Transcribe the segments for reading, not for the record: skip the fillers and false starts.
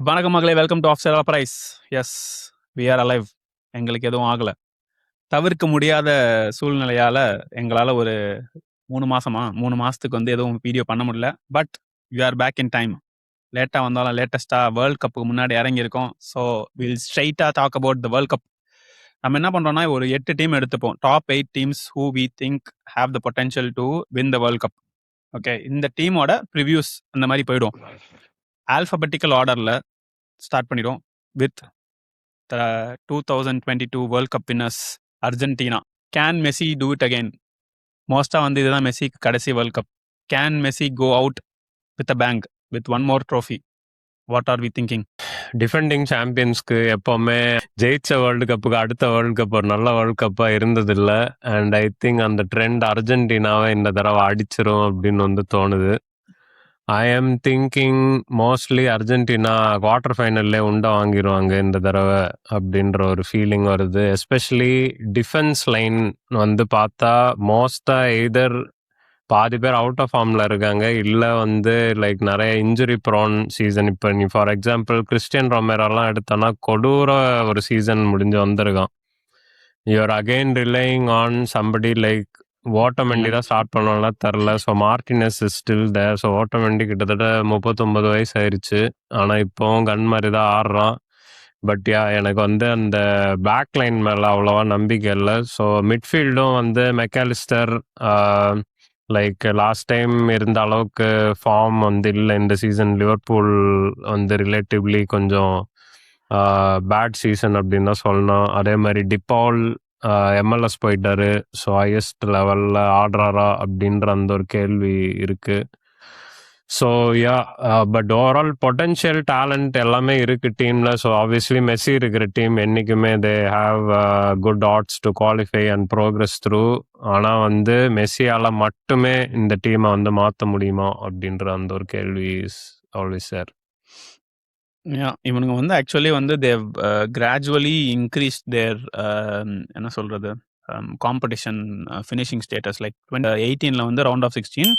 வணக்கம் மகளே, welcome to of surprise. Yes, we are alive. எங்களுக்கு எதுவும் ஆகலை. தவிர்க்க முடியாத சூழ்நிலையால் எங்களால் ஒரு 3 மாதத்துக்கு வந்து எதுவும் வீடியோ பண்ண முடியல. But you are back in time. லேட்டாக வந்தாலும் லேட்டஸ்ட்டாக வேர்ல்ட் கப்புக்கு முன்னாடி இறங்கியிருக்கோம். ஸோ வில் ஸ்ட்ரைட்டாக talk about the world cup. நம்ம என்ன பண்ணுறோம்னா, ஒரு 8 டீம் எடுத்துப்போம். Top 8 teams who we think have the potential to win the world cup. Okay, இந்த டீமோட ப்ரிவ்யூஸ் அந்த மாதிரி போயிடும். ஆல்ஃபபெட்டிக்கல் ஆர்டரில் ஸ்டார்ட் பண்ணிடும் with the 2022 World Cup winners Argentina. Can Messi do it again? மோஸ்ட்டாக வந்து இதுதான் மெஸ்ஸிக்கு கடைசி world cup. Can Messi go out with a bang with one more trophy? What are we thinking? Defending சாம்பியன்ஸ்க்கு எப்பவுமே ஜெயிச்ச வேர்ல்டு கப்புக்கு அடுத்த வேர்ல்டு கப் ஒரு நல்ல வேர்ல்டு கப்பா இருந்ததில்ல. அண்ட் ஐ திங்க் அந்த ட்ரெண்ட் அர்ஜென்டினாவை இந்த தடவை அடிச்சிரும் அப்படின்னு வந்து தோணுது. I am thinking mostly Argentina quarter ஃபைனல்லே உண்டை வாங்கிடுவாங்க இந்த தடவை அப்படின்ற ஒரு ஃபீலிங் வருது. எஸ்பெஷலி டிஃபென்ஸ் லைன் வந்து பார்த்தா மோஸ்ட்டாக எய்தர் பாதி பேர் அவுட் ஆஃப் ஃபார்மில் இருக்காங்க, இல்லை வந்து லைக் நிறைய இன்ஜுரி ப்ரோன் சீசன். இப்போ நீ ஃபார் எக்ஸாம்பிள் கிறிஸ்டியன் ரொமேரோலாம் எடுத்தோன்னா கொடூர ஒரு சீசன் முடிஞ்சு வந்திருக்கான். You're again relying on somebody like Otamendi தான் ஸ்டார்ட் பண்ணலாம் தெரில. So Martinez is still there. So Otamendi கிட்டத்தட்ட 39 வயசு ஆயிடுச்சு, ஆனால் இப்போவும் கன் மாதிரி தான் ஆடுறான். பட் யா, எனக்கு வந்து அந்த பேக் லைன் மேலே அவ்வளோவா நம்பிக்கை இல்லை. ஸோ மிட்ஃபீல்டும் வந்து மெக்காலிஸ்டர் லைக் லாஸ்ட் டைம் இருந்த அளவுக்கு ஃபார்ம் வந்து இல்லை இந்த சீசன். லிவர்பூல் வந்து ரிலேட்டிவ்லி கொஞ்சம் பேட் சீசன் அப்படின்னு தான் சொல்லணும். அதே மாதிரி டிபால் எம்எல்எஸ் போயிட்டாரு. ஸோ ஹையஸ்ட் லெவலில் ஆடுறாரா அப்படின்ற அந்த ஒரு கேள்வி இருக்கு. So yeah, but overall potential talent எல்லாமே இருக்கு டீம்ல. ஸோ ஆப்வியஸ்லி மெஸ்ஸி இருக்கிற டீம் என்றைக்குமே they have good adds to qualify and progress through. ஆனால் வந்து மெஸ்ஸியால் மட்டுமே இந்த டீமை வந்து மாற்ற முடியுமா அப்படின்ற அந்த ஒரு கேள்வி இஸ் ஆல்வேஸ் சார். இவனுங்க வந்து ஆக்சுவலி வந்து தேவ் கிராஜுவலி இன்க்ரீஸ் தேர் என்ன சொல்கிறது காம்படிஷன் ஃபினிஷிங் ஸ்டேட்டஸ். லைக் 2018 வந்து ரவுண்ட் ஆஃப் 16,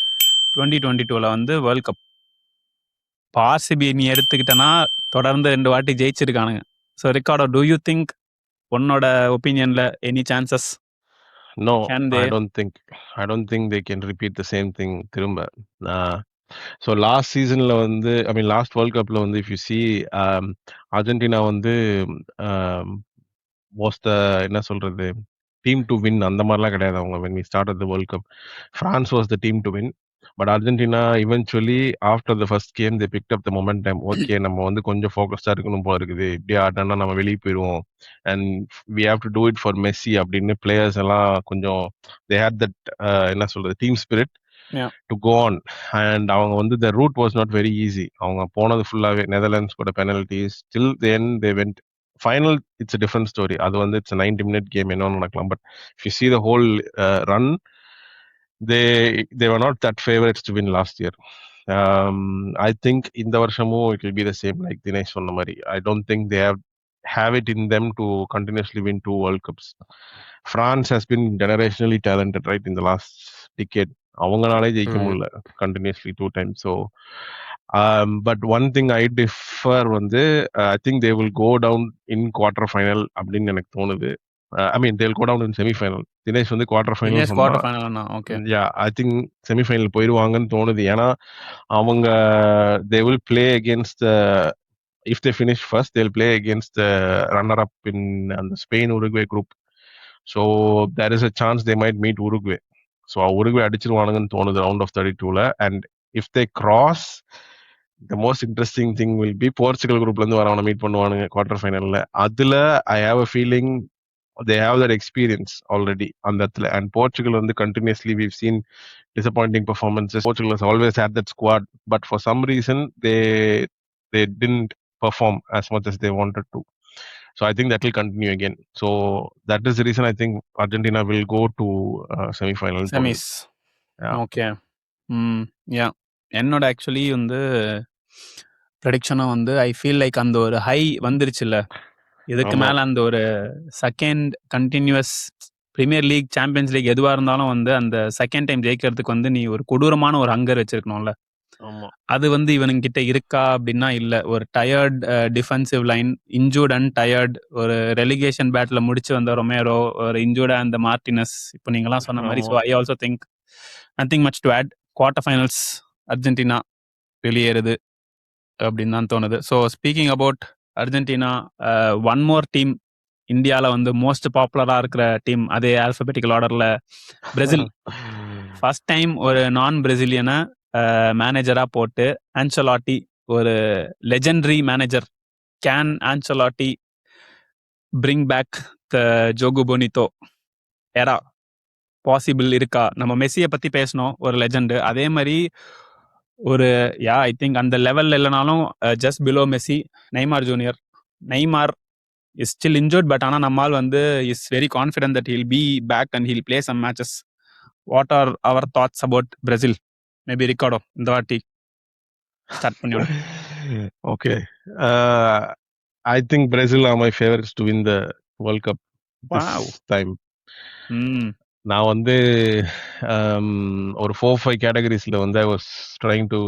2022 வந்து வேர்ல்ட் கப். ஆர்சிபி நீ எடுத்துக்கிட்டனா தொடர்ந்து 2 வாட்டி ஜெயிச்சிருக்கானுங்க. So Ricardo, do you think, உன்னோட ஒப்பீனியனில் any chances? No, Can they? I don't think they can repeat the same thing திரும்ப. ஸோ லாஸ்ட் சீசன்ல வந்து லாஸ்ட் வேர்ல்ட் கப்ல வந்து இஃப் யூ சி அர்ஜென்டினா வந்து வாஸ் த என்ன சொல்றது டீம் டு வின் அந்த மாதிரிலாம் கிடையாது அவங்க. when we started the world cup, France was the team to win, but Argentina eventually after the first game they picked up the momentum. Okay, நம்ம வந்து கொஞ்சம் ஃபோக்கஸ்டா இருக்கணும் போல இருக்குது, இப்படி ஆடினா நம்ம வெளியே போயிடுவோம், and we have to do it for Messi அப்படின்னு பிளேயர்ஸ் எல்லாம் கொஞ்சம் they had that என்ன சொல்றது team spirit to go on. And அவங்க வந்து the route was not very easy. அவங்க போனது ஃபுல்லாவே நெதர்லாண்ட்ஸ் கூட penalties. still then they went final. It's a different story. அது வந்து it's a 90-minute game, என்ன நடக்கலாம். But if you see the whole run, they were not that favorites to win last year. I think இந்த வருஷமும் it will be the same, like Dinesh சொன்ன மாதிரி. I don't think they have it in them to continuously win 2 world cups. France has been generationally talented, right, in the last decade. அவங்களாலே ஜெயிக்க முடியல continuously 2 times. So but one thing I differ வந்து I think they will go down in quarter final அப்படின்னு எனக்கு தோணுது. they will go down in semi-final. Dinesh வந்து quarter final சொன்னா, யா I think semi-final போயிடுவாங்கன்னு தோணுது. ஏன்னா அவங்க they will play against if they finish first they'll play against the runner up in the Spain Uruguay group. So there is a chance they might meet Uruguay. So Uruguay அடிச்சிருவானுங்கன்னு தோணுது round of 32ல. And if they cross, the most interesting thing will be Portugal குரூப்ல இருந்து வரவனை meet பண்ணுவானுங்க quarter ஃபைனல்ல. அதுல I have a feeling they have that experience already அந்த இடத்துல. அண்ட் போர்ச்சுகல் வந்து continuously we've seen disappointing performances. Portugal has always had that squad, but for some reason they didn't perform as much as they wanted to. So I think that will continue again. So that is the reason I think Argentina will go to semi-final. Semis. Okay. Yeah, என்னோட actually வந்து ப்ரெடிக்ஷனும் வந்து I feel like அந்த ஒரு high வந்துருச்சுல்ல, இதுக்கு மேலே அந்த ஒரு second continuous premier league, champions league எதுவாக இருந்தாலும் வந்து அந்த செகண்ட் டைம் ஜெயிக்கிறதுக்கு வந்து நீ ஒரு கொடூரமான ஒரு ஹங்கர் வச்சிருக்கணும்ல. ஆமா. அது வந்து இவனுங்கிட்ட இருக்கா அப்படின்னா இல்ல. ஒரு tired defensive line, injured and tired, ஒரு ரெலிகேஷன் பேட்டில் முடிச்சு வந்த ரொமேரோ, ஒரு இன்ஜூர்ட் அந்த மார்டினஸ், இப்போ நீங்களாம் சொன்ன மாதிரி. ஸோ ஆமா. I also think nothing much to add. Quarter finals Argentina வெளியேறுது அப்படின்னு தான் தோணுது. So speaking about Argentina, one more team இந்தியாவில் வந்து மோஸ்ட் பாப்புலராக இருக்கிற டீம், அதே ஆல்பபெட்டிக்கல் ஆர்டரில் பிரேசில். ஃபர்ஸ்ட் டைம் ஒரு நான் பிரேசிலியனை மேனேஜராக போட்டு ஆன்செலாட்டி, ஒரு legendary manager. Can Ancelotti bring back the jogo bonito era? Possible இருக்கா? நம்ம மெஸ்ஸியை பற்றி பேசணும், ஒரு லெஜெண்டு. அதே மாதிரி ஒரு ஐ திங்க் அந்த லெவலில் இல்லைனாலும் just below Messi, Neymar junior. Neymar is still injured, but ஆனா நம்மால் வந்து is very confident that he'll be back and he'll play some matches. What are our thoughts about Brazil? Maybe Ricardo, இந்த வாட்டி start பண்ணி விடு. Okay. I think Brazil are my favorites to win the World Cup this Wow. time. நான் வந்து ஒரு 4-5 கேட்டகரிஸ்ல வந்து I was trying to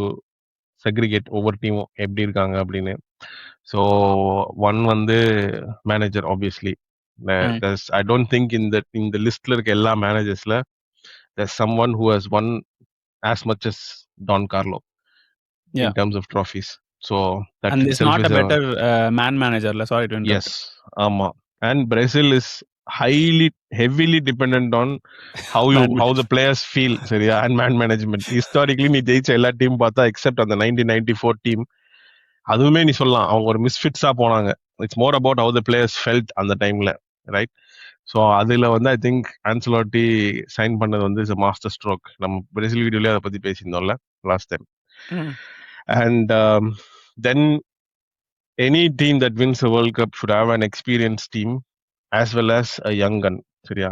segregate ஒவ்வொரு டீமும் எப்படி இருக்காங்க அப்படின்னு. ஸோ ஒன் வந்து manager obviously. I don't think இந்த லிஸ்ட்ல இருக்க எல்லா மேனேஜர்ஸ்ல there's someone who has won as much as Don Carlo in terms of trophies. So that and is itself not is a better man manager. Sorry to interrupt. Yes, ஆமா. And Brazil is heavily dependent on how the players feel, சரியா? And man management. Historically நீ ஜெயிச்ச எல்லா team பார்த்தா except அந்த 1994 team, அதுவுமே நீ சொல்லலாம் அவங்க ஒரு மிஸ்ஃபிட்ஸா போனாங்க. It's more about how the players felt அந்த டைம்ல, ரைட்? ஸோ அதுல வந்து ஐ திங்க் ஆன்செலோட்டி சைன் பண்ணது வந்து இஸ் மாஸ்டர் ஸ்ட்ரோக். நம்ம பிரேசில் வீடியோலயே அதை பத்தி பேசியிருந்தோம்ல last time. And then any team that wins a world cup should have an experienced team as well as a young gun. சரியா?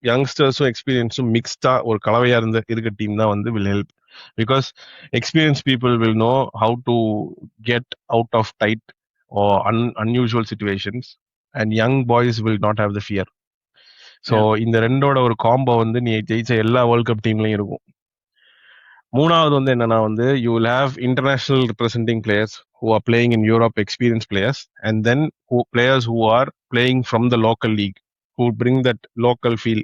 யங்ஸ்டர்ஸும் எக்ஸ்பீரியன்ஸும் மிக்ஸ்டா ஒரு கலவையா இருக்க டீம் தான் வந்து will help. Because experienced people will know how to get out of tight or unusual situations, and young boys will not have the fear. So இந்த ரெண்டோட ஒரு combo வந்து நீ ஜெயிச்ச எல்லா வேர்ல்ட் கப் டீம்லயும் இருக்கும். மூணாவது வந்து என்னன்னா வந்து you will have international representing players who are playing in Europe, experienced players, and then players who are playing from the local league who bring that local feel.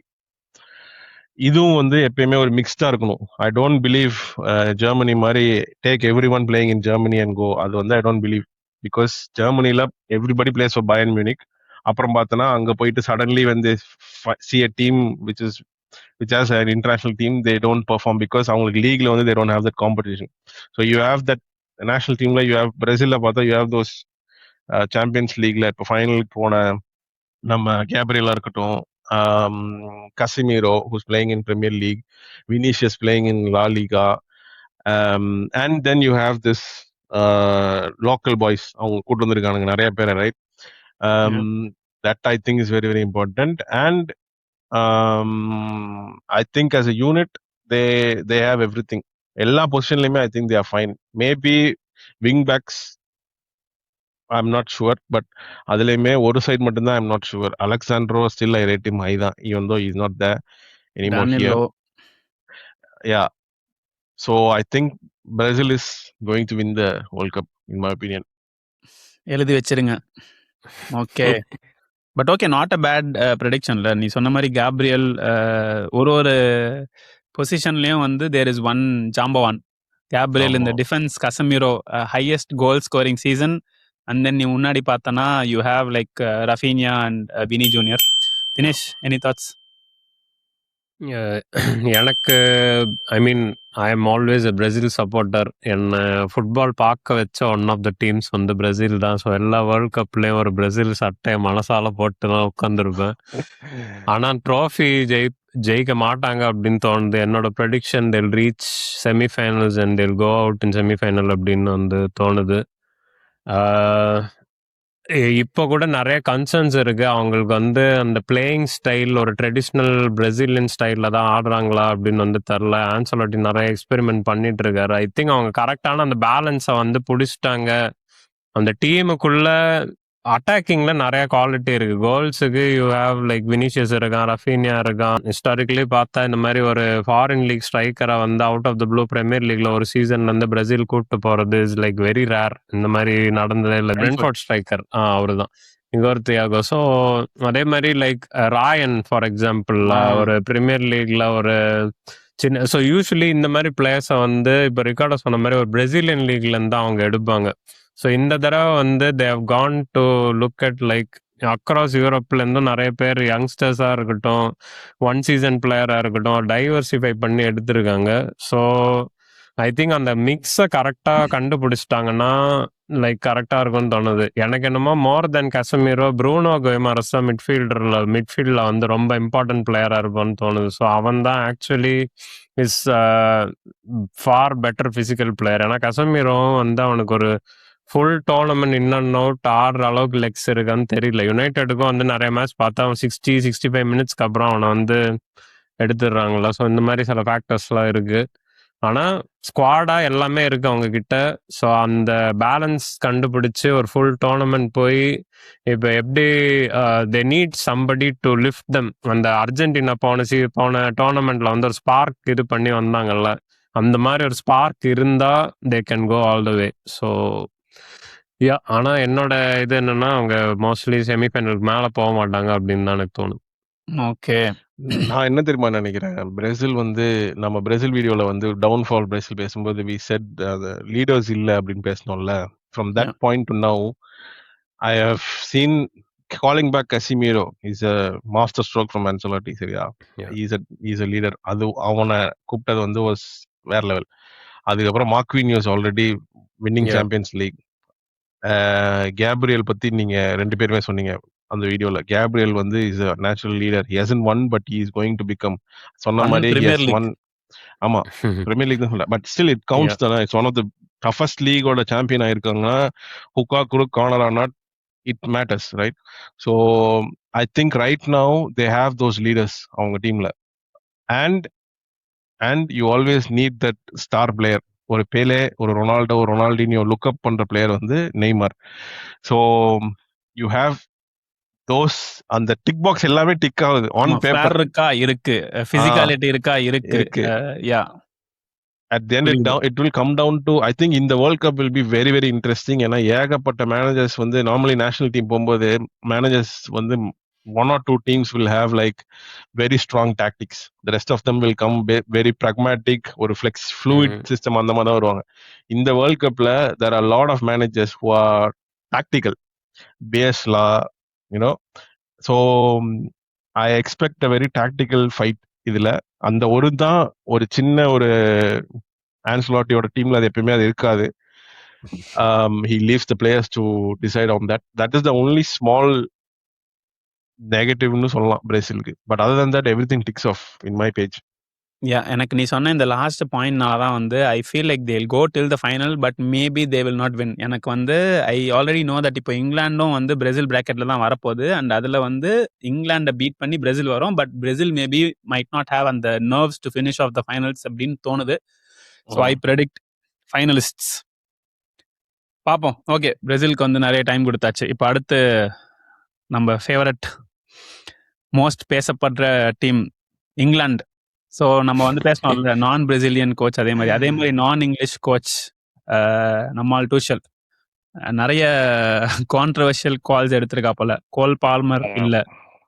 இதுவும் வந்து எப்பயுமே ஒரு மிக்ஸ்டா இருக்கணும். ஐ டோன்ட் பிலீவ் ஜெர்மனி மாதிரி take every one playing in Germany and go. அது வந்து I don't believe. Because ஜெர்மனில everybody plays for Bayern Munich. அப்புறம் பார்த்தோன்னா அங்க போயிட்டு சடன்லி வந்து see a team which has an international team, they don't perform because அவங்களுக்கு லீக்ல வந்து they don't have that competition. So you have that national teamல you have Brazilல பார்த்தா you have those Champions Leagueல இப்போ ஃபைனலுக்கு போன நம்ம கேப்ரியலா இருக்கட்டும், Casemiro who's playing in Premier League, Vinicius playing in La Liga, and then you have this local boys அவங்க கூட்டு வந்திருக்கானுங்க நிறைய பேரை, right? That I think is very very important. And I think as a unit they have everything. எல்லா பொசிஷன்லயுமே I think they are fine. Maybe wing backs I'm not sure, but அதுலயுமே ஒரு side மட்டும்தான் I'm not sure. Alexandro still I rate him high தான், even though he's not there anymore here. Yeah. So I think Brazil is going to win the World Cup in my opinion. எழுதி வச்சிருங்க. ஓகே. But okay, not a bad ப்ரெடிக்ஷன்ல. நீ சொன்ன மாதிரி Gabriel ஒரு பொசிஷன்லயும் வந்து தேர் இஸ் ஒன் ஜாம்பவான். கேப்ரியல் இந்த defence, Casemiro highest goal scoring season. And then நீ முன்னாடி பார்த்தனா you have like Raphinha and Vini junior. Dinesh, any thoughts? எனக்கு I mean I am always a Brazil supporter. என்னை ஃபுட்பால் பார்க்க வச்ச ஒன் ஆஃப் த டீம்ஸ் வந்து Brazil தான். So எல்லா வேர்ல்ட் கப்லேயும் ஒரு பிரேசில் சட்டையை மனசால போட்டு தான் உட்காந்துருப்பேன். ஆனால் ட்ராஃபி ஜெயிக்க மாட்டாங்க அப்படின்னு தோணுது. என்னோட prediction they'll reach semifinals and they'll go out in semifinal அப்படின்னு வந்து தோணுது. இப்போ கூட நிறைய கன்சர்ன்ஸ் இருக்கு. அவங்களுக்கு வந்து அந்த பிளேயிங் ஸ்டைல் ஒரு ட்ரெடிஷ்னல் பிரேசிலியன் ஸ்டைலில் தான் ஆடுறாங்களா அப்படின்னு வந்து தெரில. ஆன்செலோட்டி நிறைய எக்ஸ்பெரிமெண்ட் பண்ணிட்டு இருக்காரு. ஐ திங்க் அவங்க கரெக்டான அந்த பேலன்ஸை வந்து பிடிச்சிட்டாங்க. அந்த டீமுக்குள்ள அட்டாக்கிங்ல நிறைய குவாலிட்டி இருக்கு. கோல்ஸுக்கு யூ ஹேவ் லைக் வினிஷியஸ் இருக்கான், ரஃபீனியா இருக்கான். ஹிஸ்டாரிக்கலி பார்த்தா இந்த மாதிரி ஒரு ஃபாரின் லீக் ஸ்ட்ரைக்கரை வந்து out of the blue Premier லீக்ல ஒரு சீசன்ல இருந்து பிரேசில் கூப்பிட்டு போறது இஸ் லைக் வெரி ரேர். இந்த மாதிரி நடந்ததே இல்லை. பிரென்ஃபோர்ட் ஸ்ட்ரைக்கர் அவரு தான் இங்க ஒரு தியாகோ. ஸோ அதே மாதிரி லைக் ராயன் ஃபார் எக்ஸாம்பிள் ஒரு பிரீமியர் லீக்ல ஒரு சின்ன. ஸோ யூஸ்வலி இந்த மாதிரி பிளேயர்ஸை வந்து இப்போ ரிகார்டோ சொன்ன மாதிரி ஒரு பிரேசிலியன் லீக்ல இருந்து அவங்க எடுப்பாங்க. ஸோ இந்த தடவை வந்து they have gone to look at like across யூரோப்ல இருந்தும் நிறைய பேர் யங்ஸ்டர்ஸா இருக்கட்டும், ஒன் சீசன் பிளேயரா இருக்கட்டும், டைவர்சிஃபை பண்ணி எடுத்திருக்காங்க. ஸோ ஐ திங்க் அந்த மிக்ஸை கரெக்டா கண்டுபிடிச்சிட்டாங்கன்னா லைக் கரெக்டா இருக்கும்னு தோணுது. எனக்கு என்னமோ மோர் தென் கசமீரோ ப்ரூனோ கோயமாரஸ் தான் மிட்ஃபீல்ட்ல வந்து ரொம்ப இம்பார்ட்டன்ட் பிளேயரா இருப்பான்னு தோணுது. ஸோ அவன் தான் actually is for better physical player. ஏன்னா கசமீரோவும் வந்து அவனுக்கு ஒரு full tournament in and out ஆடுற அளவுக்கு லெக்ஸ் இருக்கான்னு தெரியல. யுனைடெடுக்கும் வந்து நிறைய மேட்ச் பார்த்தா அவன் 60-65 மினிட்ஸ்க்கு அப்புறம் அவனை வந்து எடுத்துடுறாங்களா. ஸோ இந்த மாதிரி சில ஃபேக்டர்ஸ்லாம் இருக்கு. ஆனால் ஸ்குவாடா எல்லாமே இருக்கு அவங்க கிட்ட. ஸோ அந்த பேலன்ஸ் கண்டுபிடிச்சு ஒரு ஃபுல் டோர்னமெண்ட் போய் இப்போ எப்படி they need somebody to lift them. அந்த அர்ஜென்டினா போன டோர்னமெண்ட்ல வந்து ஒரு ஸ்பார்க் இது பண்ணி வந்தாங்கல்ல, அந்த மாதிரி ஒரு ஸ்பார்க் இருந்தா they can go all the way. So ஆனா என்னோட இது என்னன்னா அவங்க மோஸ்ட்லி செமிஃபைனலுக்கு மேல போக மாட்டாங்க அப்படின்னு தான் எனக்கு தோணும். ஓகே, நான் என்ன தெரியுமா நினைக்கிறேன், பிரேசில் வந்து நம்ம பிரேசில் வீடியோல வந்து டவுன்ஃபால் பிரேசில் பேசும்போது வி செட் லீடர்ஸ் இல்ல அப்படின்னு பேசணும்ல. From that point to now I have seen calling back Casemiro is a master stroke from Ancelotti. சரியா, இஸ் அ லீடர். அது அவனை கூப்பிட்டது வந்து வாஸ் வேற லெவல். அதுக்கப்புறம் Marquinhos already winning champions league. Gabriel பத்தி நீங்க 2 பேருமே சொன்னீங்க அந்த வீடியோல. கேப்ரியல் வந்து is a natural leader. He hasn't won but he is going to become. சொன்ன மாதிரி he has won. ஆமா, பிரீமியர் லீக் தான் சொல்ல. பட் ஸ்டில் இட் கவுண்ட்ஸ் தானே. It's one of the toughest லீகோட சாம்பியன் ஆயிருக்காங்கன்னா hook or crook corner or not, it matters, right? So I think right now they have those leaders அவங்க டீம்ல. And you always need that star player. ஒரு Pele, ஒரு Ronaldo, ஒரு Ronaldinho look up பண்ற player வந்து Neymar. So you have those. அந்த tick box எல்லாமே tick ஆகுது ஆன் பேப்பர். இருக்கா இருக்கு, பிசிக்காலிட்டி இருக்கா இருக்கு. யா, at the end it will come down to, I think in the World Cup will be very very interesting. ஏன்னா ஏகப்பட்ட மேனேஜர்ஸ் வந்து நார்மலி நேஷனல் டீம் போகும்போது மேனேஜர்ஸ் வந்து 1 or 2 teams will have like very strong tactics. The rest of them will come very pragmatic, ஒரு fluid system அந்த மாதிரி தான் வருவாங்க. இந்த வேர்ல்ட் கப்ல there are a lot of managers who are tactical based so I expect a very tactical fight இதுல. அந்த ஒரு தான் ஒரு சின்ன ஒரு ஆன்செலோட்டியோட டீம்ல அது எப்பயுமே அது இருக்காது. he leaves the players to decide on that. That is the only small நெகட்டிவ்னு சொல்லலாம் பிரேசிலுக்கு. But other than that everything ticks off in my page. Yeah, எனக்கு நீ சொன்ன இந்த லாஸ்ட் பாயிண்ட்னால தான் வந்து I feel like they will go till the final but maybe they will not win. எனக்கு வந்து ஐ ஆல்ரெடி நோ தட் இப்போ இங்கிலாண்டும் வந்து பிரேசில் பிராக்கெட்ல தான் வரப்போகுது. அண்ட் அதில் வந்து இங்கிலாண்டை பீட் பண்ணி பிரேசில் வரும். But Brazil maybe might not have அந்த nerves to finish off the finals அப்படின்னு தோணுது. So I predict finalists. பார்ப்போம். ஓகே, பிரேசிலுக்கு வந்து நிறைய டைம் கொடுத்தாச்சு. இப்போ அடுத்து நம்ம ஃபேவரட் மோஸ்ட் பேசப்படுற டீம் இங்கிலாந்து. ஸோ நம்ம வந்து பேசணும்ல நான் பிரேசிலியன் கோச், அதே மாதிரி நான் இங்கிலீஷ் கோச் நம்மால் டூஷல் நிறைய கான்ட்ரவர்ஷியல் கால்ஸ் எடுத்திருக்கா போல. கோல் பால்மர் இல்ல,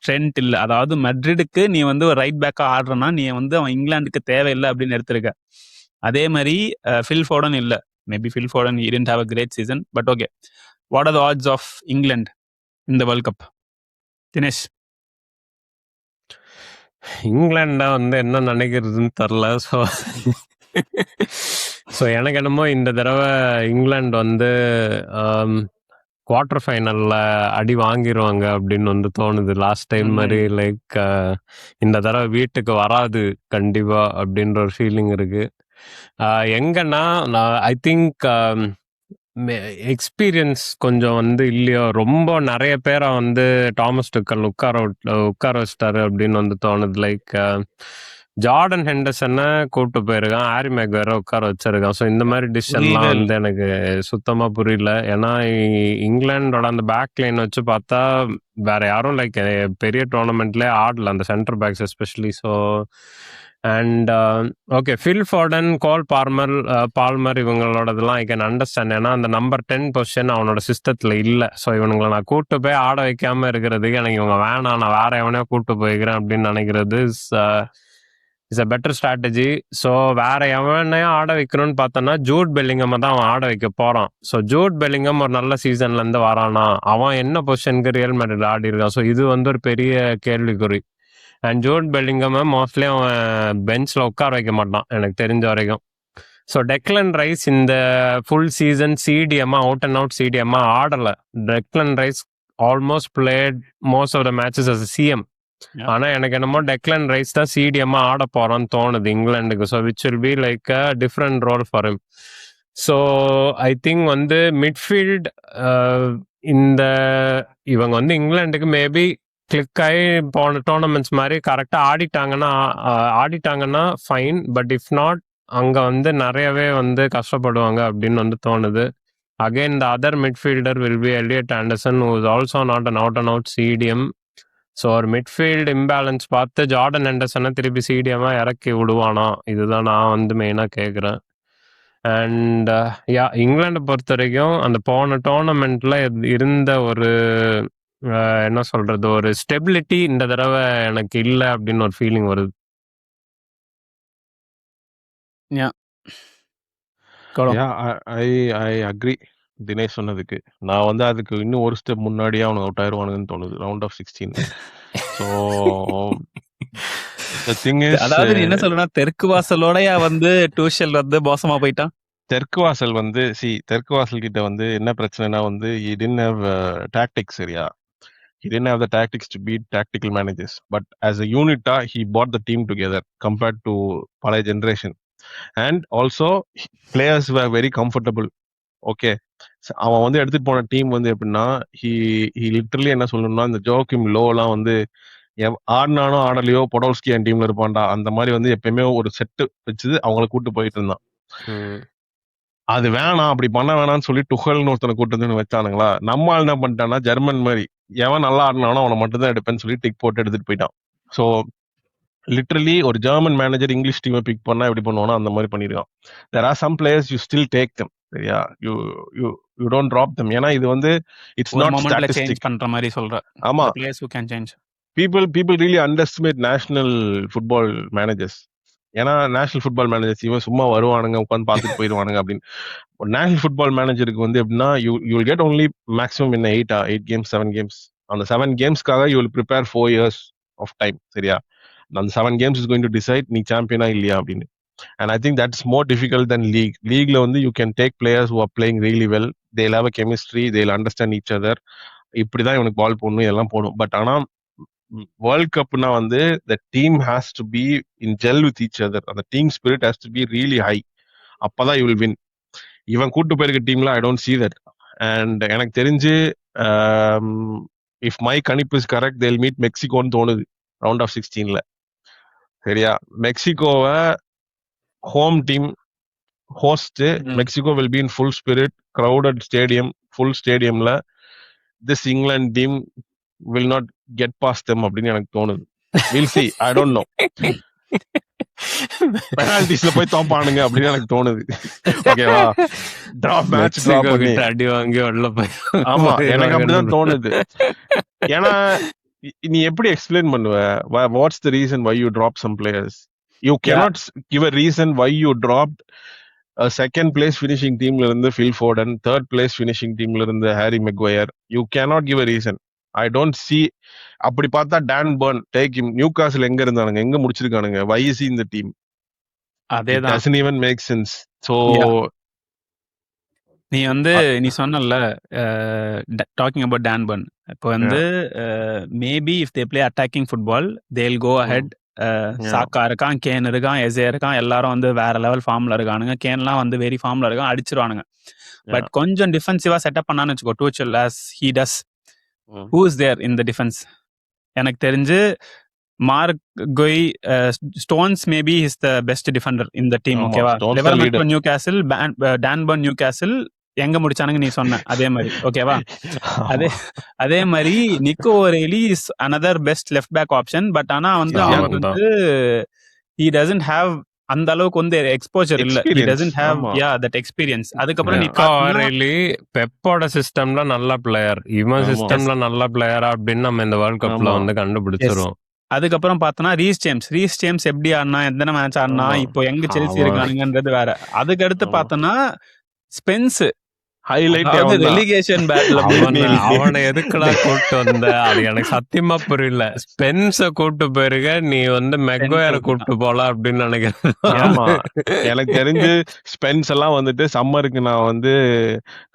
ட்ரெண்ட் இல்ல, அதாவது மெட்ரிடுக்கு நீ வந்து ஒரு ரைட் பேக்கா ஆடுறனா நீ வந்து அவன் இங்கிலாந்துக்கு தேவையில்லை அப்படின்னு எடுத்திருக்க. அதே மாதிரி ஃபில் ஃபோடன் இல்ல. Maybe fill Foden he didn't have a great season, but okay, what are the odds of England in the World Cup? Dinesh, இங்கிலாண்டா வந்து என்ன நினைக்கிறதுன்னு தெரில. ஸோ எனக்கு என்னமோ இந்த தடவை இங்கிலாந்து வந்து குவார்டர் ஃபைனல்ல அடி வாங்கிடுவாங்க அப்படின்னு வந்து தோணுது. லாஸ்ட் டைம் மாதிரி லைக் இந்த தடவை வீட்டுக்கு வராது கண்டிப்பா அப்படின்ற ஒரு ஃபீலிங் இருக்கு. எங்கன்னா ஐ திங்க் எக்ஸ்பீரியன்ஸ் கொஞ்சம் வந்து இல்லையோ, ரொம்ப நிறைய பேரை வந்து டாமஸ் டுக்கல் உட்கார வச்சிட்டாரு அப்படின்னு வந்து தோணுது. லைக் ஜார்டன் ஹெண்டர்சனை கூப்பிட்டு போயிருக்கான், ஹாரி மேக்வேரை உட்கார வச்சிருக்கான். ஸோ இந்த மாதிரி டிசிஷன்லாம் புரியவே இல்ல. வந்து எனக்கு சுத்தமா புரியல. ஏன்னா இங்கிலாண்டோட அந்த பேக் லைன் வச்சு பார்த்தா வேற யாரும் லைக் பெரிய டோர்னமெண்ட்லேயே ஆடல அந்த centre backs especially. So and okay, Phil Foden, Cole Palmer இவங்களோடதெல்லாம் ஐ கேன் அண்டர்ஸ்டாண்ட். ஏன்னா அந்த நம்பர் 10 பொசிஷன் அவனோட சிஸ்டத்தில் இல்லை. ஸோ இவனுங்களை நான் கூப்பிட்டு போய் ஆட வைக்காம இருக்கிறதுக்கு எனக்கு இவங்க வேணாம், நான் வேற எவனையோ கூப்பிட்டு போய்க்கிறேன் அப்படின்னு நினைக்கிறது is a better strategy. So வேற எவனையும் ஆட வைக்கணும்னு பார்த்தோன்னா ஜூட் பெல்லிங்கம் தான் அவன் ஆட வைக்க போறான். ஸோ ஜூட் பெல்லிங்கம் ஒரு நல்ல சீசன்ல இருந்து வரானா, அவன் என்ன பொசிஷனுக்கு ரியல் மேட்ரிட்ல ஆடி இருக்கான். ஸோ இது வந்து ஒரு பெரிய கேள்விக்குறி. அண்ட் ஜூட் பெல்லிங்கம் மோஸ்ட்லி அவன் பெஞ்ச்ல உட்கார வைக்க மாட்டான் எனக்கு தெரிஞ்ச வரைக்கும். ஸோ டெக்லன் ரைஸ் இந்த ஃபுல் சீசன் சிடிஎம்மா அவுட் அண்ட் அவுட் சிடிஎம்மா ஆடலை. Declan Rice almost played most of the matches as CM. ஆனா எனக்கு என்னமோ டெக்லன் ரைஸ் தான் சிடிஎம்மா ஆட போறான்னு தோணுது இங்கிலாந்துக்கு. So which will be like a different role for him. So I think வந்து மிட்ஃபீல்ட் இந்த இவங்க வந்து இங்கிலாந்துக்கு மேபி கிளிக் ஆகி போன டோர்னமெண்ட்ஸ் மாதிரி கரெக்டாக ஆடிட்டாங்கன்னா ஃபைன். பட் இஃப் நாட் அங்கே வந்து நிறையவே வந்து கஷ்டப்படுவாங்க அப்படின்னு வந்து தோணுது. Again the other midfielder will be Elliott Anderson, who is also not an out CDM. ஸோ ஒரு மிட்ஃபீல்டு இம்பேலன்ஸ் பார்த்து ஜார்டன் ஹெண்டர்சனை திருப்பி சிடிஎம்மா இறக்கி விடுவானா, இதுதான் நான் வந்து மெயினாக கேட்குறேன். அண்ட் இங்கிலாண்டை பொறுத்த வரைக்கும் அந்த போன டோர்னமெண்ட்ல இருந்த ஒரு என்ன சொல்றது, ஒரு ஸ்டெபிலிட்டி இந்த தடவை எனக்கு இல்லை அப்படின்னு ஒரு ஃபீலிங் வருது. ஐ அக்ரி தினேஷ் சொன்னதுக்கு. நான் வந்து அதுக்கு இன்னும் ஒரு ஸ்டெப் முன்னாடியே அவனுக்கு அவுட் ஆயிருவானுங்கன்னு தோணுது ரவுண்ட் ஆஃப் 16. ஸோ அதாவது நீ என்ன சொல்றா, தெற்கு வாசலோடயா வந்து டூஷல் வந்து மோசமா போயிட்டான். தெற்கு வாசல் வந்து தெற்கு வாசல் கிட்ட வந்து என்ன பிரச்சனைனா வந்து he didn't have tactics. சரியா, he didn't have the tactics to beat tactical managers, but as a unit he brought the team together compared to பழைய generation, and also players were very comfortable. Okay, அவன் வந்து எடுத்துட்டு போன team வந்து எப்படின்னா he literally என்ன சொல்லணும்னா இந்த ஜோக்கிம் லோலாம் வந்து ஆடினானோ ஆடலையோ பொடோல்ஸ்கி என் டீம்ல இருப்பான்டா அந்த மாதிரி வந்து எப்பயுமே ஒரு செட்டு வச்சு அவங்கள கூட்டு போயிட்டு இருந்தான். அது வேணாம், அப்படி பண்ண வேணாம்னு சொல்லி டுஹல்னு ஒருத்தனை கூட்டு வந்து வச்சானுங்களா. நம்ம என்ன பண்ணிட்டான்னா ஜெர்மன் மாதிரி எவன் நல்லா ஆடினானோ அவனை மட்டும் தான் எடுப்பேன்னு சொல்லி டிக் போட்டு எடுத்துட்டு போயிட்டான். ஸோ லிட்டரலி ஒரு ஜெர்மன் மேனேஜர் இங்கிலீஷ் டீமை பிக் பண்ணா எப்படி பண்ணுவானோ அந்த மாதிரி பண்ணிருக்கான். There are some players you still take them. சரியா, யூ டோன்ட் ட்ராப் தம். ஏன்னா இது வந்து இட்ஸ் நாட் ஸ்டாட்டிஸ்டிக் பண்ற மாதிரி சொல்ற. ஆமா, players who can change. people really underestimate national football managers. ஏன்னா நேஷனல் ஃபுட்பால் மேனேஜர்ஸ் இவன் சும்மா வருவானுங்க உட்காந்து பார்த்துட்டு போயிடுவானுங்க அப்படின்னு. நேஷனல் ஃபுட்பால் மேனேஜருக்கு வந்து எப்படின்னா you will get only maximum in 8 games 7 games. அந்த 7 கேம்ஸ்க்காக you will prepare 4 years of time. சரியா, அந்த 7 games is going to decide நீ சாம்பியனா இல்லையா அப்படின்னு. And I think that's more difficult then லீக்ல வந்து you can take players who are playing really well, they'll have a chemistry, they'll understand each other, இப்படிதான் இவனுக்கு பால் போடணும் இதெல்லாம் போடும். பட் ஆனா வேர்ல்ட் கப்னா வந்து the team has to be in gel with each other, அந்த team spirit has to be really high, அப்பதான் you will win. இவன் கூட்டு போயிருக்க டீம்ல I don't see that. and எனக்கு தெரிஞ்சு if my கணிப்பு is correct they'll meet மெக்சிகோன்னு தோணுது ரவுண்ட் ஆஃப் 16ல. சரியா, மெக்சிகோவை home team host, Mexico will be in full spirit, crowded stadium, full stadiumல this England team will not get past them அப்படின்னு எனக்கு தோணுது. we'll see, I don't know. பெனால்டிஸ்ல போய் தோப்பானுங்க அப்படின்னு எனக்கு தோணுது. ஓகேவா, டிராப் மேட்ச் டிராப் பண்ணி அடி வாங்கி உள்ள போய். ஆமா, எனக்கு அப்படிதான் தோணுது. ஏன்னா நீ எப்படி எக்ஸ்பிளைன் பண்ணுவ what's the reason why you drop some players? You cannot give a reason why you dropped second place finishing டீம்ல இருந்து Phil Foden, third place finishing டீம்ல இருந்து Harry Maguire. You cannot give a reason. I don't see. அப்படி பார்த்தா Dan Burn take him. Newcastle எங்க இருந்தானுங்க, எங்க முடிச்சிருக்கானுங்க? Why is இந்த டீம்? அதேதான், doesn't even make sense. So நீ வந்து நீ சொன்னல டாக்கிங் அபவுட் டான் பர்ன், இப்போ வந்து maybe if they play attacking football தேல் கோ அஹெட். சாக்கா இருக்கான், கேன் இருக்கான், எசே இருக்கான், எல்லாரும் வந்து வேற லெவல் ஃபார்ம்ல இருக்கானுங்க. கேன்லாம் வந்து வெரி ஃபார்ம்ல இருக்கான், அடிச்சிருவானுங்க. பட் கொஞ்சம் டிஃபென்சிவா செட்டப் பண்ணான்னு வச்சுக்கோ, டூச்சல் as he does, who is there in the defense? எனக்கு தெரிஞ்சு Marc Guehi, Stones maybe is the best defender இந்த டீம். ஆமா, ஓகேவா? ஸ்டோன்ஸ் தான் லிவர்மெண்ட் லீடர். நியூ கேசில், டான்பர்ன் நியூ கேசில் எங்க முடிச்சானுங்க நீ சொன்ன அதே மாதிரி. ஓகேவா? அதே அதே மாதிரி Nico O'Reilly is another best left back option. But ஆனா வந்து Yeah. அவனுக்கு அவன் தான் வந்து he doesn't have அந்த அளவுக்கு வந்து எக்ஸ்போஜர் இல்ல. he Experience. doesn't have ஆமா. that experience. அதுக்கப்புறம் நீ நிக்கோ பார்த்தனா ஆரெலி பெப்போட சிஸ்டம்ல நல்ல பிளேயர், இவன் ஆமா. சிஸ்டம்ல நல்ல பிளேயரா அப்படின்னு நம்ம இந்த வேர்ல்ட் கப்ல ஆமா. வந்து எஸ். கண்டுபிடிச்சிரும். அதுக்கப்புறம் பார்த்தனா ரீஸ் ஜேம்ஸ் எப்படி ஆடினா, எத்தனை மேட்ச் ஆடினா, ஆமா. இப்போ எங்க செல்சி அவன் இருக்கானுங்கன்றது வேற. அதுக்கு அடுத்து ஆமா. பார்த்தனா ஸ்பென்ஸ், ஹைலைட் அதாவது அவன் தான். ரெலிகேஷன் பேட்டில் அவனை எதுக்குடா கூட்டு வந்த? அது எனக்கு சத்தியமா புரியல. ஸ்பென்ஸ கூட்டு போயிருக்க, நீ வந்து மெக்வயரை கூட்டு போலாம் அப்படின்னு நினைக்கிறேன். ஆமா, எனக்கு தெரிஞ்சு ஸ்பென்ஸ் எல்லாம் வந்துட்டு சம்மருக்கு நான் வந்து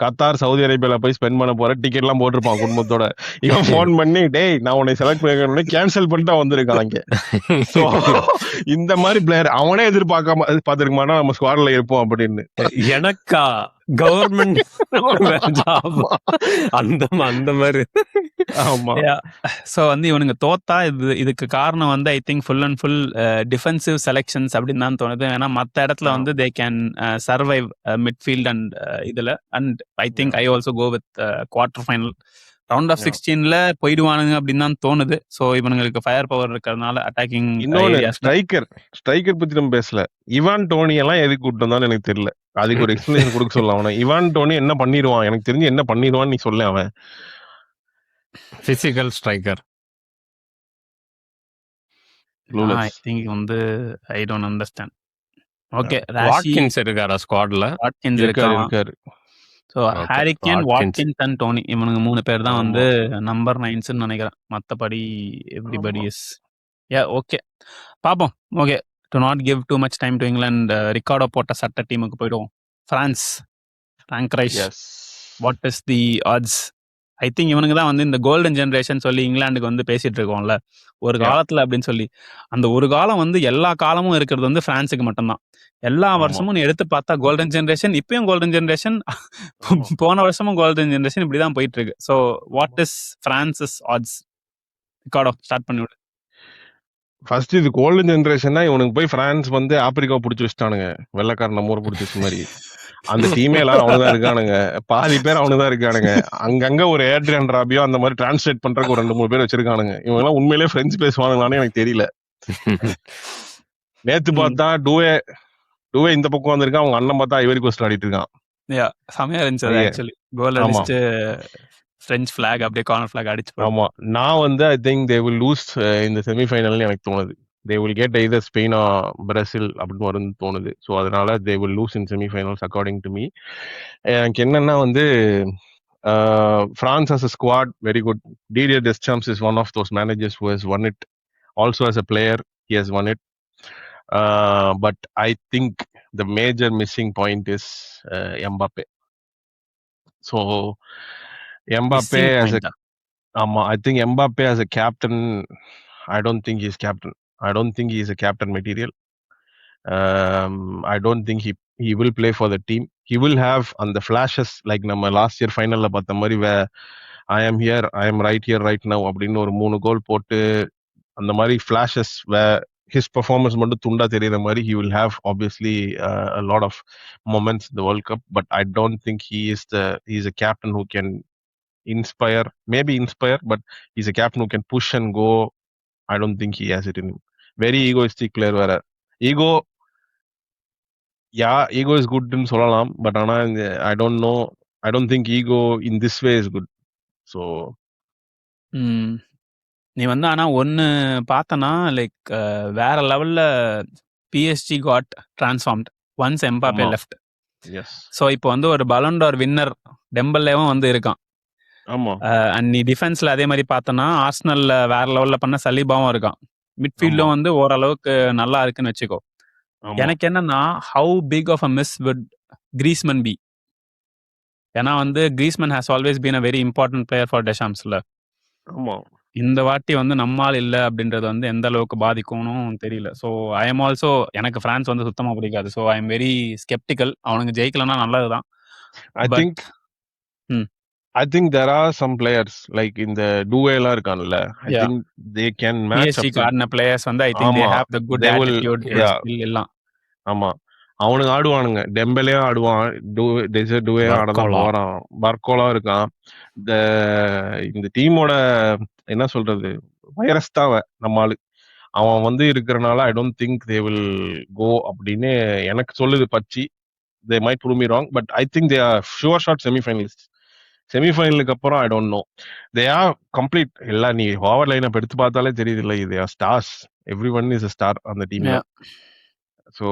கத்தார், சவுதி அரேபியால போய் ஸ்பெண்ட் பண்ண போறேன், டிக்கெட் எல்லாம் போட்டிருப்பான் குடும்பத்தோட. இவன் போன் பண்ணி டேய் நான் உன்னை செலக்ட் பண்ணி கேன்சல் பண்ணிட்டு வந்திருக்கான் இங்க. சோ இந்த மாதிரி பிளேயர் அவனே எதிர்பார்க்காம பாத்துருக்க மாட்டான் நம்ம ஸ்குவாட்ல இருப்போம் அப்படின்னு. எனக்கா கவர்மெண்ட் ஜாப் அந்த மாதிரி. ஆமா, ஸோ வந்து இவனுங்க தோத்தா இதுக்கு காரணம் வந்து I think full and full defensive selections அப்படின்னு தான் தோணுது. ஏன்னா மற்ற இடத்துல வந்து they can survive midfield and இதுல. And I think I also go with quarter final round of 16ல போயிடுவானுங்க அப்படின்னு தான் தோணுது. ஸோ இவனுங்களுக்கு ஃபயர் பவர் இருக்கிறதுனால அட்டாக்கிங் இன்னொன்னு ஸ்ட்ரைக்கர் பத்தி நம்ம பேசல. இவான் டோனி எல்லாம் எதுக்கு கூட்டு வந்தான்னு எனக்கு தெரியல. அதுக்கு ஒரு எக்ஸ்பிளேஷன் கொடுக்க சொல்ல அவனை. இவான் டோனி என்ன பண்ணிடுவான் எனக்கு தெரிஞ்சு, என்ன பண்ணிடுவான்னு நீ சொல்ல. அவன் பிசிக்கல் ஸ்ட்ரைக்கர். ஐ திங்க் வந்து I don't understand. Okay, Watkins இருக்காரா ஸ்குவாட்ல? வாட்கின்ஸ் இருக்காரு. So Harry Kane, Watkins and Toney இவனுங்க 3 பேர் தான் வந்து நம்பர் 9ன்னு நினைக்கிறேன். மற்றபடி எவ்ரிபடி இஸ் ஓகே. பார்ப்போம். Okay, to not give too much time to England, Ricardo போட்ட சட்ட டீமுக்கு போயிடுவோம். France, Frank Rice, what is the odds? I think இவனுக்கு தான் வந்து இந்த கோல்டன் ஜென்ரேஷன் சொல்லி இங்கிலாந்துக்கு வந்து பேசிட்டு இருக்கோம்ல ஒரு காலத்துல அப்படின்னு சொல்லி. அந்த ஒரு காலம் வந்து எல்லா காலமும் இருக்கிறது வந்து பிரான்ஸுக்கு மட்டும்தான். எல்லா வருஷமும் நீ எடுத்து பார்த்தா கோல்டன் ஜென்ரேஷன், இப்பயும் கோல்டன் ஜென்ரேஷன், போன வருஷமும் கோல்டன் ஜென்ரேஷன், இப்படிதான் போயிட்டு இருக்கு. So what is France's odds? Ricardo start பண்ணி விடு. ஃபர்ஸ்ட் இது கோல்டன் ஜென்ரேஷன்னா இவனுக்கு போய் பிரான்ஸ் வந்து ஆப்பிரிக்கா பிடிச்சி வச்சுட்டானுங்க, வெள்ளக்காரன் நம்ம ஊரை பிடிச்சி வச்ச மாதிரி. அந்த டீமே எல்லாரும் அவனுதான் இருக்கானுங்க, பாதி பேர் அவனுதான் இருக்கானுங்க. அங்கங்க ஒரு ஏட்ரியன் ராபியோ அந்த மாதிரி டிரான்ஸ்லேட் பண்றதுக்கு ஒரு 2-3 பேர் வச்சிருக்கானுங்க. இவங்க எல்லாம் உண்மையிலேயே பிரெஞ்சு பேசுவானுங்களான்னு எனக்கு தெரியல. நேத்து பார்த்தா டூவே இந்த பக்கம் வந்திருக்கான், அவங்க அண்ணன் பார்த்தா ஐவரி கோஸ்ட் ஆடிட்டு இருக்கான். செமையா இருந்துச்சு ஆக்சுவலி. கோல் அடிச்சுட்டு பிரெஞ்ச் ஃபிளாக் அப்படியே கார்னர் ஃபிளாக் அடிச்சு. ஆமா, நான் வந்து I think they will lose இந்த செமிஃபைனல்னு எனக்கு தோணுது. they will get either Spain or Brazil அப்படின்னு வரும்னு தோணுது. ஸோ அதனால they will lose in semi-finals according to me. எனக்கு என்னன்னா வந்து France as a squad very good. Didier Deschamps is one of those managers who has won it. Also as a player he has won it. But I think the major missing point is Mbappe. So Mbappe as a I think Mbappe as a captain, I don't think he's captain. I don't think he is a captain material. I don't think he will play for the team. He will have on the flashes like நம்ம last year finalல பார்த்த மாதிரி where I am here, I am right here right now அப்படின்னு ஒரு 3 கோல் போட்டு அந்த மாதிரி flashes where his performance மட்டும் துண்டா தெரியுற மாதிரி he will have obviously a lot of moments in the World Cup, but I don't think he is a captain who can inspire, but he's a captain who can push and go. I don't think he has it in him. Very egoistic player வேற. ego is good ன்னு சொல்லலாம், but ஆனா I don't think ego in this way is good. So நீ வந்து ஆனா ஒன்னு பார்த்தனா like வேற லெவல்ல PSG got transformed once Mbappe left. yes. So இப்போ வந்து ஒரு பலன் டோர் வின்னர் டெம்பல்லேவும் வந்து இருக்கான். ஆமா, அண்ட் நீ டிஃபென்ஸ்ல அதே மாதிரி பார்த்தனா ஆர்சனல்ல வேற லெவல்ல பண்ண சலீபாவும் இருக்கான். மிட்ஃபீல்டும் வந்து ஓரளவுக்கு நல்லா இருக்குன்னு வச்சுக்கோ. எனக்கு என்னன்னா how big of a miss would Griezmann be? ஏன்னா வந்து Griezmann has always been a very important player for டெஷாம்ஸ்ல. ஆமா, இந்த வாட்டி வந்து நம்மால் இல்லை அப்படின்றது வந்து எந்த அளவுக்கு பாதிக்கும்னு தெரியல. ஸோ ஐ எம் ஆல்சோ, எனக்கு பிரான்ஸ் வந்து சுத்தமா பிடிக்காது. So I am very sceptical. அவனுக்கு ஜெயிக்கலன்னா நல்லதுதான். I think I think there are some players like இந்த டூவேலாம் இருக்கான்ல. I Yeah. think they can match up பிஎஸ்ஜிக்கு with. ஆடின பிளேயர்ஸ் வந்து ஐ திங்க் தே ஆமா. Have the good They will. Attitude Yeah. Skill எல்லாம். ஆமா. அவனுங்க ஆடுவானுங்க. டெம்பெலேயும் ஆடுவான். டெசர்ட் டூவேயும் ஆட தான் வர்க்கோலா. போறான். பர்கோலா இருக்கான். இந்த இந்த டீமோட என்ன சொல்றது? வைரஸ் தான் அவன், நம்ம ஆளு. அவன் வந்து இருக்கிறனால I don't think they will go அப்படின்னு எனக்கு சொல்லுது பச்சி. They might prove me wrong, but I think they are sure shot semifinalist. செமிஃபைனலுக்கு அப்புறம் I don't know. They are complete. எல்லாம் நீ ஓவர் லைனை எடுத்து பார்த்தாலே தெரியுது இல்லை, they are stars. Every one is a star அந்த டீம்ல. So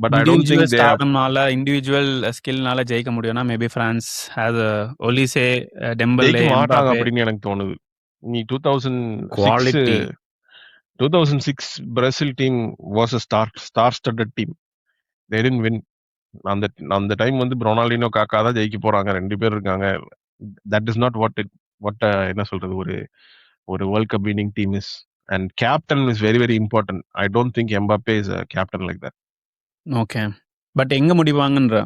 but I don't think individual they are. ஸ்டார்னால இண்டிவிஜுவல் ஸ்கில்னால ஜெயிக்க முடியும்னா மேபி பிரான்ஸ் ஹேஸ் ஒலிசே, டெம்பலே, ஜெயிக்க மாட்டாங்க எம்பாப்பே. அப்படின்னு எனக்கு தோணுது. நீ 2006 quality 2006 Brazil team was a star studded team. They didn't win. அந்த அந்த டைம் வந்து ரொனால்டினோ, காக்கா தான் ஜெயிக்க போறாங்க. 2 பேர் இருக்காங்க. தட் இஸ் நாட் வாட் என்ன சொல்றது, ஒரு world cup winning team is. And captain is very very important. I don't think Mbappe is a captain like that. Okay, but எங்க முடிவாங்கன்ற?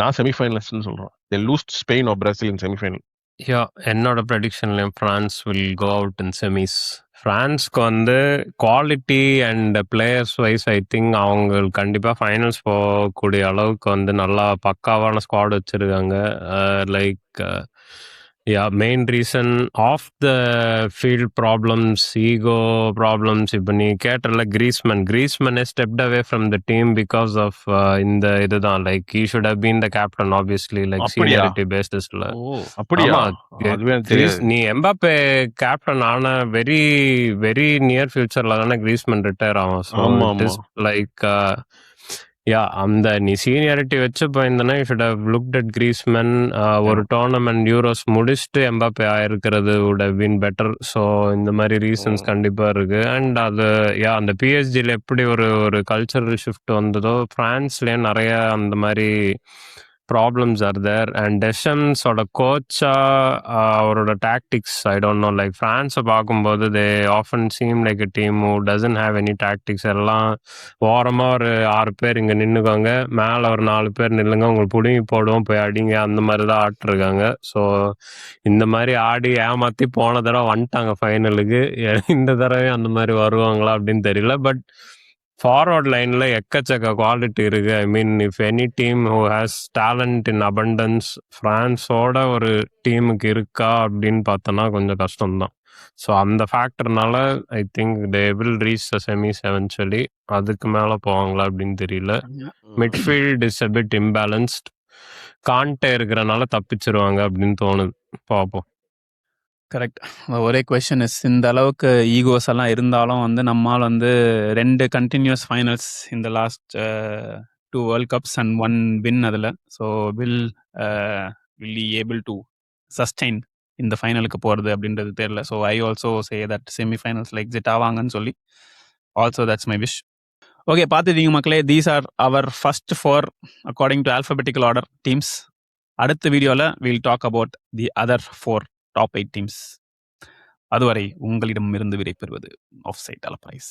நான் செமிஃபைனலிஸ்ட்னு சொல்றேன். They lose Spain or Brazil in semifinal. Yeah என்னோட ப்ரெடிக்ஷன்லையும் France will go out in semis. ஃப்ரான்ஸ்க்கு வந்து quality and players wise I think அவங்க கண்டிப்பாக ஃபைனல்ஸ் போகக்கூடிய அளவுக்கு வந்து நல்லா பக்காவான ஸ்குவாட் வச்சுருக்காங்க. Like yeah main reason of the field problems, ego problems. இப்போ நீ கேட்டல Griezmann stepped away from the team because of இந்த இதுதான். Like he should have been the captain obviously, like அப்படியா? சீனியாரிட்டி பேசிஸ்ல. அப்படியா? ஆமா, அதுவே எனக்கு தெரியாது. நீ எம்பாப்பே கேப்டன் ஆன வெரி வெரி நியர் ஃபியூச்சர்ல தானே கிரீஸ்மன் ரிட்டையர் ஆகும். ஸோ ஆமா இட் ஆமா. இஸ் லைக் யா அந்த நீ சீனியாரிட்டி வச்சு போயிருந்தனா you should have looked at Griezmann. ஒரு டோர்னமெண்ட் யூரோஸ் முடிச்சுட்டு எம்பாப்பே ஆயிருக்கிறது would have been better. So இந்த மாதிரி ரீசன்ஸ் கண்டிப்பா இருக்கு. அண்ட் அது யா அந்த பிஎஸ்ஜில எப்படி ஒரு கல்ச்சரல் ஷிஃப்ட் வந்ததோ பிரான்ஸ்லயும் நிறைய அந்த மாதிரி ப்ராப்ளம்ஸ் ஆர் தேர். அண்ட் டெஷம்ஸோட கோச்சா அவரோட tactics I don't know. Like ஃப்ரான்ஸை பார்க்கும்போது they often seem like a team who doesn't have any tactics. எல்லாம் ஓரமாக ஒரு 6 பேர் இங்கே நின்றுக்கோங்க, மேலே ஒரு 4 பேர் நில்லுங்க, உங்களுக்கு பிடுங்கி போடுவோம் போய் அடிங்க, அந்த மாதிரி தான் ஆட்டிருக்காங்க. ஸோ இந்த மாதிரி ஆடி ஏமாற்றி போன தடவை வந்துட்டாங்க ஃபைனலுக்கு. இந்த தடவை அந்த மாதிரி வருவாங்களா அப்படின்னு தெரியல. பட் ஃபார்வர்ட் லைனில் எக்கச்சக்க குவாலிட்டி இருக்குது. I mean if any team who has talent in abundance ஃப்ரான்ஸோட ஒரு டீமுக்கு இருக்கா அப்படின்னு பார்த்தோன்னா கொஞ்சம் கஷ்டம்தான். ஸோ அந்த ஃபேக்டர்னால I think they will reach the semis eventually. அதுக்கு மேலே போவாங்களா அப்படின்னு தெரியல. Midfield is a bit imbalanced. Kante இருக்கிறனால தப்பிச்சிருவாங்க அப்படின்னு தோணுது. பார்ப்போம். கரெக்ட். ஒரே கொஸ்டின் இஸ், இந்த அளவுக்கு ஈகோஸ் எல்லாம் இருந்தாலும் வந்து நம்மால் வந்து 2 கண்டினியூஸ் ஃபைனல்ஸ் இந்த last 2 world cups and 1 win அதில். So will able to sustain இந்த ஃபைனலுக்கு போகிறது அப்படின்றது தெரியல. So I also say that செமிஃபைனல்ஸில் எக்ஸிட் ஆவாங்கன்னு சொல்லி also that's my wish. Okay, பார்த்துட்டீங்க மக்களே. These are our first 4 according to alphabetical order teams. அடுத்த வீடியோவில் will talk about the other 4 top 8 teams. அதுவரை உங்களிடம் இருந்து விடைபெறுவது ஆஃப் சைட் அலப்ரைஸ்.